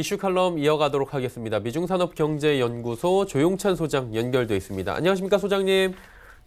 이슈 칼럼 이어가도록 하겠습니다. 미중산업경제연구소 조용찬 소장 연결돼 있습니다. 안녕하십니까, 소장님?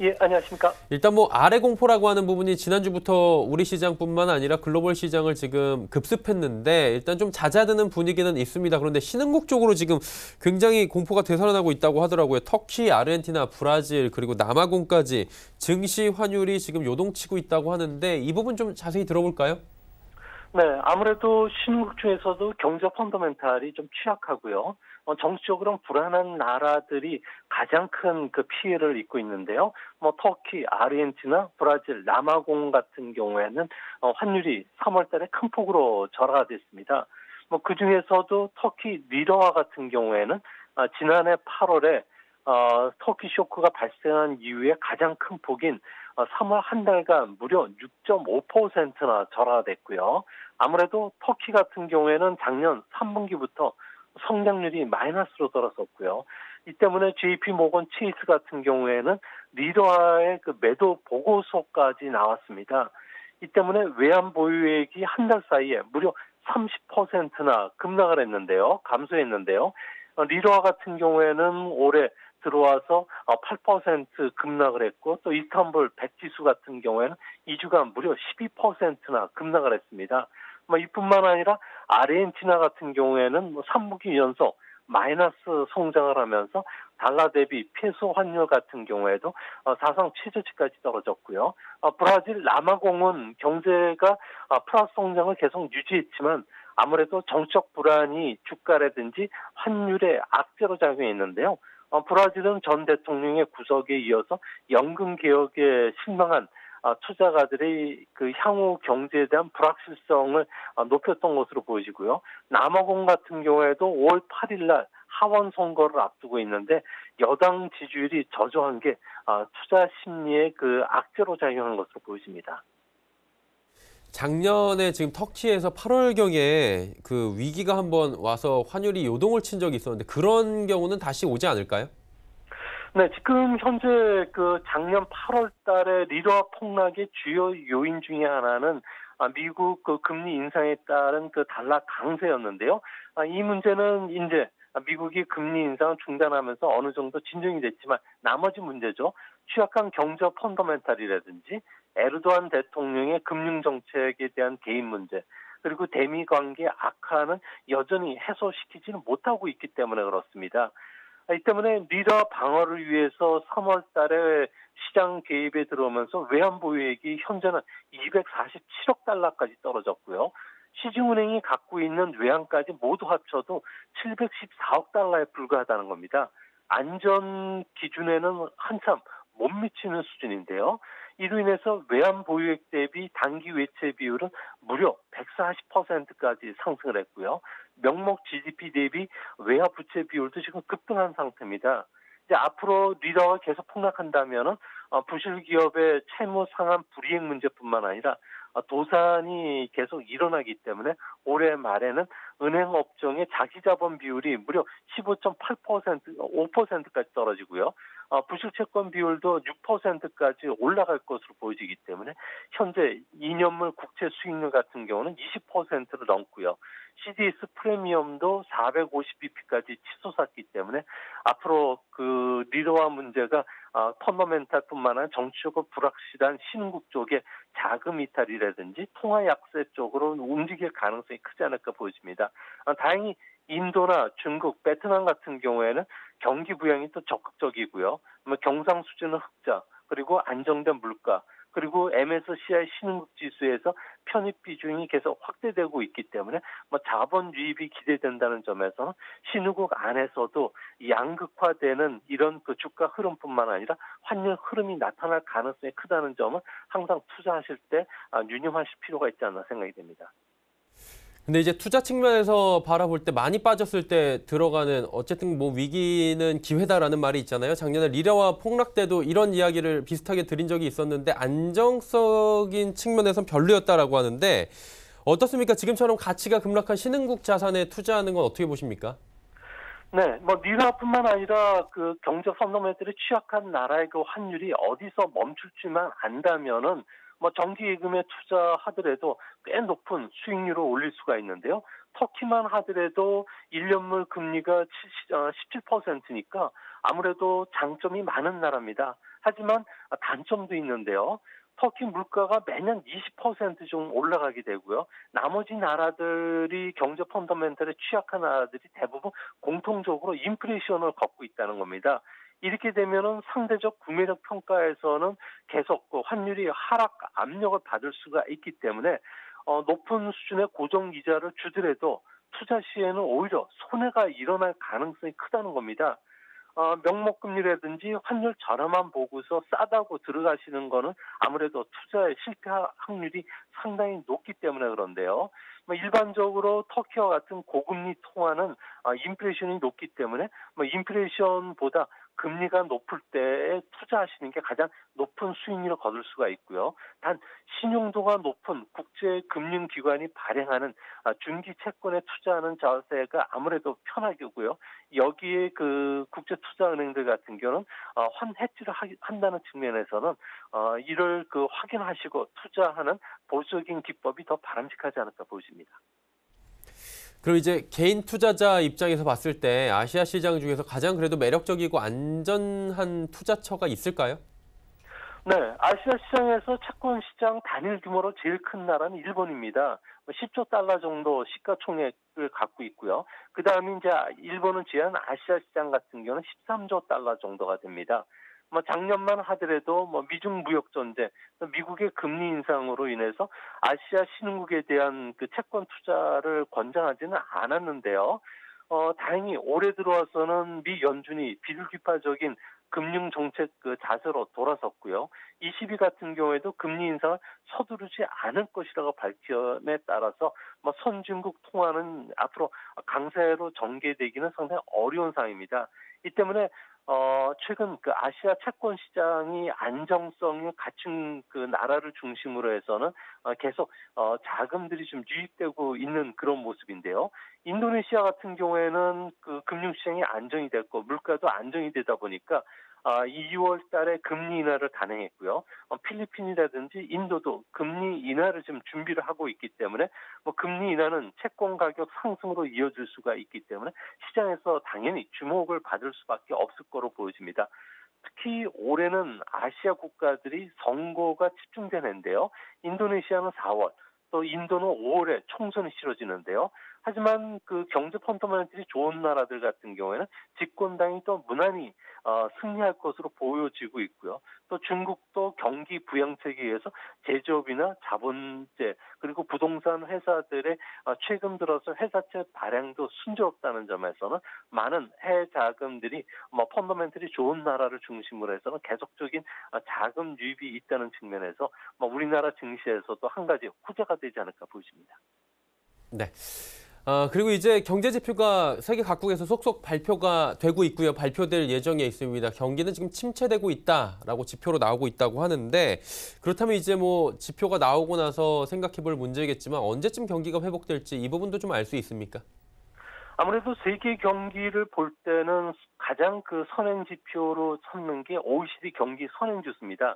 예, 안녕하십니까? 일단 아래 공포라고 하는 부분이 지난주부터 우리 시장뿐만 아니라 글로벌 시장을 지금 급습했는데 일단 좀 잦아드는 분위기는 있습니다. 그런데 신흥국 쪽으로 지금 굉장히 공포가 되살아나고 있다고 하더라고요. 터키, 아르헨티나, 브라질 그리고 남아공까지 증시 환율이 지금 요동치고 있다고 하는데 이 부분 좀 자세히 들어볼까요? 네, 아무래도 신흥국 중에서도 경제 펀더멘탈이 좀 취약하고요. 정치적으로는 불안한 나라들이 가장 큰 그 피해를 입고 있는데요. 터키, 아르헨티나, 브라질, 남아공 같은 경우에는 환율이 3월 달에 큰 폭으로 절하가 됐습니다. 그 중에서도 터키 리러화 같은 경우에는 지난해 8월에 터키 쇼크가 발생한 이후에 가장 큰 폭인 3월 한 달간 무려 6.5%나 절하가 됐고요. 아무래도 터키 같은 경우에는 작년 3분기부터 성장률이 마이너스로 들어섰고요. 이 때문에 JP모건 체이스 같은 경우에는 리더와의 그 매도 보고서까지 나왔습니다. 이 때문에 외환 보유액이 한 달 사이에 무려 30%나 급락을 했는데요. 감소했는데요. 리더와 같은 경우에는 올해 들어와서 8% 급락을 했고 또 이스탄불 백지수 같은 경우에는 2주간 무려 12%나 급락을 했습니다. 이뿐만 아니라 아르헨티나 같은 경우에는 3분기 연속 마이너스 성장을 하면서 달러 대비 페소 환율 같은 경우에도 사상 최저치까지 떨어졌고요. 브라질 남아공은 경제가 플러스 성장을 계속 유지했지만 아무래도 정책 불안이 주가라든지 환율에 악재로 작용했는데요. 브라질은 전 대통령의 구속에 이어서 연금 개혁에 실망한 투자가들의 그 향후 경제에 대한 불확실성을 높였던 것으로 보여지고요. 남아공 같은 경우에도 5월 8일 날 하원 선거를 앞두고 있는데 여당 지지율이 저조한 게 투자 심리에 그 악재로 작용한 것으로 보여집니다. 작년에 지금 터키에서 8월경에 그 위기가 한번 와서 환율이 요동을 친 적이 있었는데 그런 경우는 다시 오지 않을까요? 네, 지금 현재 그 작년 8월 달에 리러 폭락의 주요 요인 중에 하나는 미국 그 금리 인상에 따른 그 달러 강세였는데요. 이 문제는 이제 미국이 금리 인상을 중단하면서 어느 정도 진정이 됐지만 나머지 문제죠. 취약한 경제 펀더멘탈이라든지 에르도안 대통령의 금융 정책에 대한 개입 문제 그리고 대미 관계 악화는 여전히 해소시키지는 못하고 있기 때문에 그렇습니다. 이 때문에 리더 방어를 위해서 3월 달에 시장 개입에 들어오면서 외환 보유액이 현재는 247억 달러까지 떨어졌고요. 시중은행이 갖고 있는 외환까지 모두 합쳐도 714억 달러에 불과하다는 겁니다. 안전 기준에는 한참 못 미치는 수준인데요. 이로 인해서 외환 보유액 대비 단기 외채 비율은 무려 140%까지 상승을 했고요. 명목 GDP 대비 외화 부채 비율도 지금 급등한 상태입니다. 이제 앞으로 리더가 계속 폭락한다면은 부실 기업의 채무 상환 불이행 문제뿐만 아니라 도산이 계속 일어나기 때문에 올해 말에는 은행 업종의 자기 자본 비율이 무려 15.8%, 5%까지 떨어지고요. 부실 채권 비율도 6%까지 올라갈 것으로 보여지기 때문에 현재 2년물 국채 수익률 같은 경우는 20%를 넘고요. CDS 프리미엄도 450bp까지 치솟았기 때문에 앞으로 그 리더화 문제가 펀더멘탈뿐만 아니라 정치적으로 불확실한 신흥국 쪽에 자금 이탈이라든지 통화 약세 쪽으로 움직일 가능성이 크지 않을까 보여집니다. 다행히 인도나 중국, 베트남 같은 경우에는 경기 부양이 또 적극적이고요. 경상 수준은 흑자, 그리고 안정된 물가, 그리고 MSCI 신흥국 지수에서 편입 비중이 계속 확대되고 있기 때문에 자본 유입이 기대된다는 점에서는 신흥국 안에서도 양극화되는 이런 그 주가 흐름뿐만 아니라 환율 흐름이 나타날 가능성이 크다는 점은 항상 투자하실 때 유념하실 필요가 있지 않나 생각이 됩니다. 근데 이제 투자 측면에서 바라볼 때 많이 빠졌을 때 들어가는 어쨌든 위기는 기회다라는 말이 있잖아요. 작년에 리라와 폭락 때도 이런 이야기를 비슷하게 드린 적이 있었는데 안정적인 측면에선 별로였다라고 하는데 어떻습니까? 지금처럼 가치가 급락한 신흥국 자산에 투자하는 건 어떻게 보십니까? 네, 리라뿐만 아니라 그 경제 펀더멘털이 취약한 나라의 그 환율이 어디서 멈출 줄만 안다면은 정기 예금에 투자하더라도 꽤 높은 수익률을 올릴 수가 있는데요. 터키만 하더라도 1년물 금리가 17%니까 아무래도 장점이 많은 나라입니다. 하지만 단점도 있는데요. 터키 물가가 매년 20%좀 올라가게 되고요. 나머지 나라들이 경제 펀더멘털에 취약한 나라들이 대부분 공통적으로 인플레이션을 겪고 있다는 겁니다. 이렇게 되면은 상대적 구매력 평가에서는 계속 그 환율이 하락 압력을 받을 수가 있기 때문에 높은 수준의 고정 이자를 주더라도 투자 시에는 오히려 손해가 일어날 가능성이 크다는 겁니다. 명목금리라든지 환율 저렴한 보고서 싸다고 들어가시는 거는 아무래도 투자의 실패 확률이 상당히 높기 때문에 그런데요. 일반적으로 터키와 같은 고금리 통화는 인플레이션이 높기 때문에 인플레이션보다 금리가 높을 때에 투자하시는 게 가장 높은 수익률을 거둘 수가 있고요. 단 신용도가 높은 국제금융기관이 발행하는 중기 채권에 투자하는 자세가 아무래도 편하고요. 여기에 그 국제투자은행들 같은 경우는 환 해지를 한다는 측면에서는 이를 그 확인하시고 투자하는 보수적인 기법이 더 바람직하지 않을까 보입니다. 그리고 이제 개인 투자자 입장에서 봤을 때 아시아 시장 중에서 가장 그래도 매력적이고 안전한 투자처가 있을까요? 네, 아시아 시장에서 채권 시장 단일 규모로 제일 큰 나라는 일본입니다. 10조 달러 정도 시가총액을 갖고 있고요. 그 다음에 이제 일본은 제한 아시아 시장 같은 경우는 13조 달러 정도가 됩니다. 작년만 하더라도 미중 무역 전쟁, 미국의 금리 인상으로 인해서 아시아 신흥국에 대한 그 채권 투자를 권장하지는 않았는데요. 다행히 올해 들어와서는 미 연준이 비둘기파적인 금융 정책 그 자세로 돌아섰고요. ECB 같은 경우에도 금리 인상을 서두르지 않을 것이라고 밝힘에 따라서 선진국 통화는 앞으로 강세로 전개되기는 상당히 어려운 상황입니다. 이 때문에 최근 그 아시아 채권 시장이 안정성이 갖춘 그 나라를 중심으로 해서는 계속 자금들이 좀 유입되고 있는 그런 모습인데요. 인도네시아 같은 경우에는 그 금융시장이 안정이 됐고 물가도 안정이 되다 보니까 2월 달에 금리 인하를 단행했고요. 필리핀이라든지 인도도 금리 인하를 지금 준비를 하고 있기 때문에 금리 인하는 채권 가격 상승으로 이어질 수가 있기 때문에 시장에서 당연히 주목을 받을 수밖에 없을 거로 보여집니다. 특히 올해는 아시아 국가들이 선거가 집중되는데요. 인도네시아는 4월, 또 인도는 5월에 총선이 치러지는데요. 하지만 그 경제 펀더멘털이 좋은 나라들 같은 경우에는 집권당이 또 무난히 승리할 것으로 보여지고 있고요. 또 중국도 경기 부양책에 의해서 제조업이나 자본재 그리고 부동산 회사들의 최근 들어서 회사채 발행도 순조롭다는 점에서는 많은 해외 자금들이 펀더멘털이 좋은 나라를 중심으로 해서는 계속적인 자금 유입이 있다는 측면에서 우리나라 증시에서도 한 가지 호재가 되지 않을까 보입니다. 네. 그리고 이제 경제 지표가 세계 각국에서 속속 발표가 되고 있고요. 발표될 예정에 있습니다. 경기는 지금 침체되고 있다라고 지표로 나오고 있다고 하는데 그렇다면 이제 뭐 지표가 나오고 나서 생각해 볼 문제겠지만 언제쯤 경기가 회복될지 이 부분도 좀 알 수 있습니까? 아무래도 세계 경기를 볼 때는 가장 그 선행 지표로 삼는 게 OECD 경기 선행 지수입니다.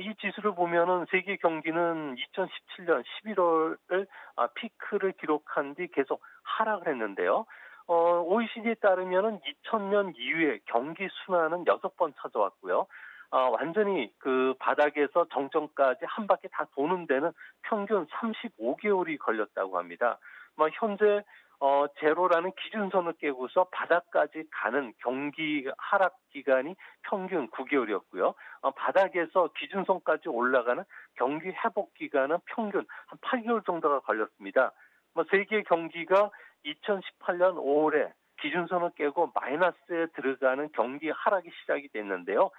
이 지수를 보면은 세계 경기는 2017년 11월을 피크를 기록한 뒤 계속 하락을 했는데요. OECD에 따르면은 2000년 이후에 경기 순환은 6번 찾아왔고요. 완전히 그 바닥에서 정점까지 한 바퀴 다 도는 데는 평균 35개월이 걸렸다고 합니다. 현재 제로라는 기준선을 깨고서 바닥까지 가는 경기 하락 기간이 평균 9개월이었고요. 바닥에서 기준선까지 올라가는 경기 회복 기간은 평균 한 8개월 정도가 걸렸습니다. 세계 경기가 2018년 5월에 기준선을 깨고 마이너스에 들어가는 경기 하락이 시작이 됐는데요.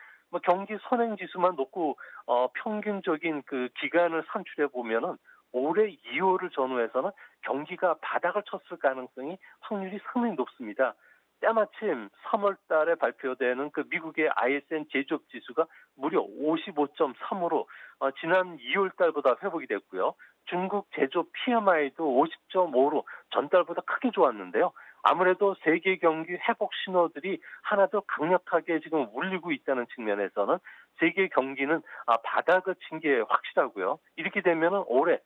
경기 선행 지수만 놓고 평균적인 그 기간을 산출해 보면은 올해 2월을 전후해서는 경기가 바닥을 쳤을 가능성이 확률이 상당히 높습니다. 때마침 3월 달에 발표되는 그 미국의 ISM 제조업 지수가 무려 55.3으로 지난 2월 달보다 회복이 됐고요. 중국 제조업 PMI도 50.5로 전달보다 크게 좋았는데요. 아무래도 세계 경기 회복 신호들이 하나 더 강력하게 지금 울리고 있다는 측면에서는 세계 경기는 바닥을 친 게 확실하고요. 이렇게 되면 올해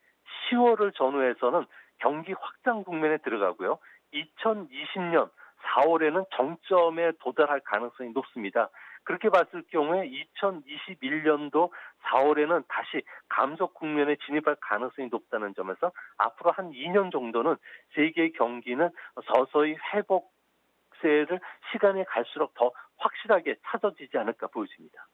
10월을 전후해서는 경기 확장 국면에 들어가고요. 2020년 4월에는 정점에 도달할 가능성이 높습니다. 그렇게 봤을 경우에 2021년도 4월에는 다시 감속 국면에 진입할 가능성이 높다는 점에서 앞으로 한 2년 정도는 세계 경기는 서서히 회복세를 시간이 갈수록 더 확실하게 찾아지지 않을까 보여집니다.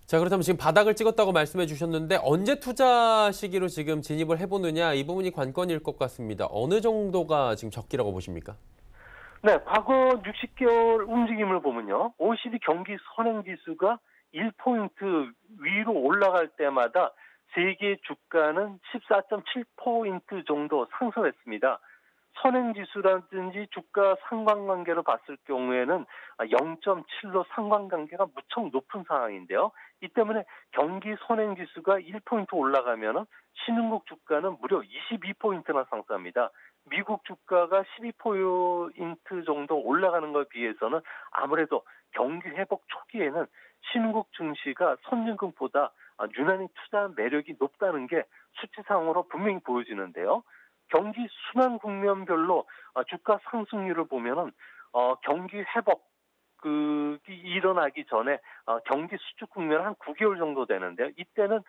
자, 그렇다면 지금 바닥을 찍었다고 말씀해 주셨는데 언제 투자 시기로 지금 진입을 해보느냐 이 부분이 관건일 것 같습니다. 어느 정도가 지금 적기라고 보십니까? 네, 과거 60개월 움직임을 보면요. OECD 경기 선행지수가 1포인트 위로 올라갈 때마다 세계 주가는 14.7포인트 정도 상승했습니다. 선행지수라든지 주가 상관관계로 봤을 경우에는 0.7로 상관관계가 무척 높은 상황인데요. 이 때문에 경기 선행지수가 1포인트 올라가면 신흥국 주가는 무려 22포인트나 상승합니다. 미국 주가가 12포인트 정도 올라가는 것에 비해서는 아무래도 경기 회복 초기에는 신흥국 증시가 선진국보다 유난히 투자 매력이 높다는 게 수치상으로 분명히 보여지는데요. 경기 순환 국면별로 주가 상승률을 보면은 경기 회복 일어나기 전에 경기 수축 국면 한 9개월 정도 되는데요. 이때는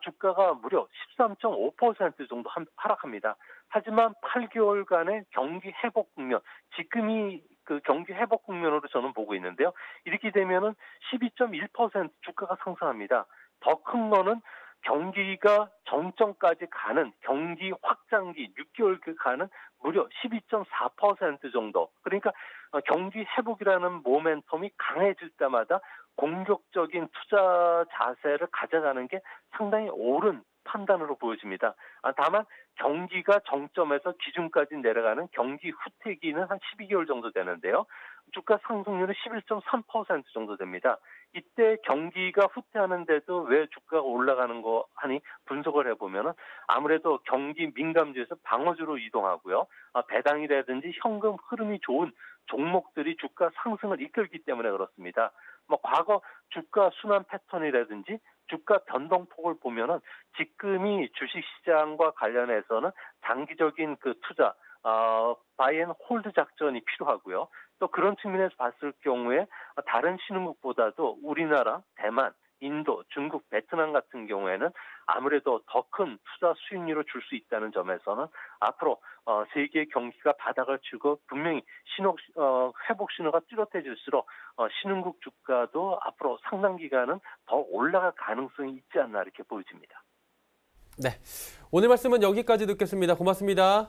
주가가 무려 13.5% 정도 하락합니다. 하지만 8개월간의 경기 회복 국면, 지금이 그 경기 회복 국면으로 저는 보고 있는데요. 이렇게 되면은 12.1% 주가가 상승합니다. 더 큰 거는 경기가 정점까지 가는 경기 확장기 6개월 가는 무려 12.4% 정도. 그러니까 경기 회복이라는 모멘텀이 강해질 때마다 공격적인 투자 자세를 가져가는 게 상당히 옳은 판단으로 보여집니다. 다만 경기가 정점에서 기준까지 내려가는 경기 후퇴기는 한 12개월 정도 되는데요. 주가 상승률은 11.3% 정도 됩니다. 이때 경기가 후퇴하는데도 왜 주가가 올라가는 거 하니 분석을 해보면 아무래도 경기 민감주에서 방어주로 이동하고요. 배당이라든지 현금 흐름이 좋은 종목들이 주가 상승을 이끌기 때문에 그렇습니다. 과거 주가 순환 패턴이라든지 주가 변동폭을 보면은 지금이 주식시장과 관련해서는 장기적인 그 투자, 바이앤홀드 작전이 필요하고요. 또 그런 측면에서 봤을 경우에 다른 신흥국보다도 우리나라, 대만, 인도, 중국, 베트남 같은 경우에는 아무래도 더 큰 투자 수익률을 줄 수 있다는 점에서는 앞으로 세계 경기가 바닥을 치고 분명히 회복 신호가 뚜렷해질수록 신흥국 주가도 앞으로 상당 기간은 더 올라갈 가능성이 있지 않나 이렇게 보여집니다. 네, 오늘 말씀은 여기까지 듣겠습니다. 고맙습니다.